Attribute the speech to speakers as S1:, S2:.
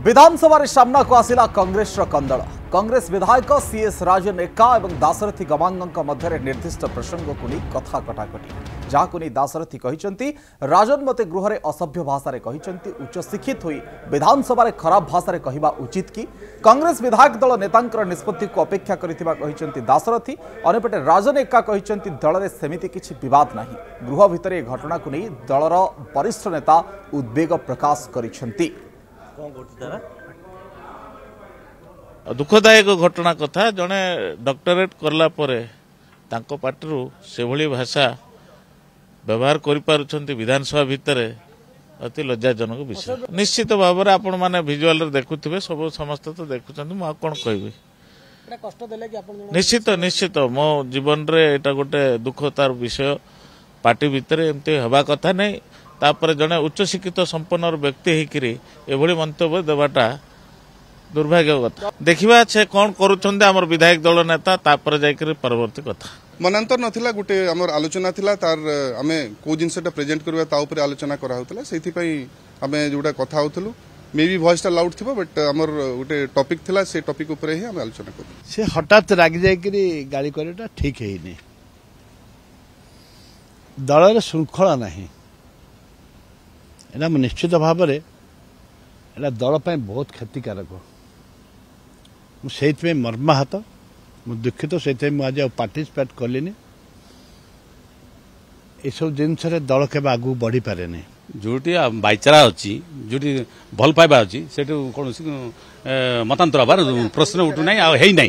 S1: विधानसभा सामना को आसिला कांग्रेस कंदल। कांग्रेस विधायक सीएस राजन एका और दाशरथी गमांग मध्य निर्दिष्ट प्रसंग को नहीं कथा कटाकटी जहां नहीं दाशरथी कहते राजन मते गृह में असभ्य भाषा उच्च शिक्षित हुई विधानसभा खराब भाषा कहवा उचित कि कांग्रेस विधायक दल नेता निष्पत्ति को अपेक्षा करते दाशरथी अंपटे राजन एका कहते दल में सेमिति किसी बद ना गृह भितर घटना को नहीं दलर वरिष्ठ नेता उद्वेग प्रकाश करिसेंती।
S2: दुखदायक घटना कथा जड़े डॉक्टरेट करला परे तांको पार्टी से भली भाषा व्यवहार कर विधानसभा भितर अति लज्जाजनक विषय। निश्चित भाव में आपण मैंने भिजुआल देखुवे सब समस्त तो देखुं मुझे कौन कहि निश्चित निश्चित मो जीवन रे एटा गोटे दुखतार विषय पार्टी भितर एमती हवा कथा नहीं तापर जड़े उच्च शिक्षित संपन्न व्यक्ति होकर मंतव्य देवाटा दुर्भाग्य कथा। देखा से कौन कर विधायक दल नेता तापर जाकर परवर्ती कथा
S3: मनांतर नथिला गोटे आमर आलोचना थिला तार आमे को जिनसटा प्रेजेंट करबा ता ऊपर आलोचना करा होतला सेथि पई आमे जोटा कथा होतलु मे बी वॉइस ता लाउड थिबो बट आमर गोटे टॉपिक थिला से टॉपिक ऊपर ही हम आलोचना कर
S4: से हठात रागी जायकरी गाड़ी करटा ठीक है नहीं दलर श्रृंखला नहीं एना निश्चित भाव में एना दल पे बहुत क्षतिकारक मुझे मर्माहत मुझे दुखित से आज पार्टिसिपेट कली सब जिन दल के आगू बढ़ी पारे
S5: जो भाईचारा अच्छी जो भल पाइबा अच्छी से कौन मतांतर हबार प्रश्न उठू ना है।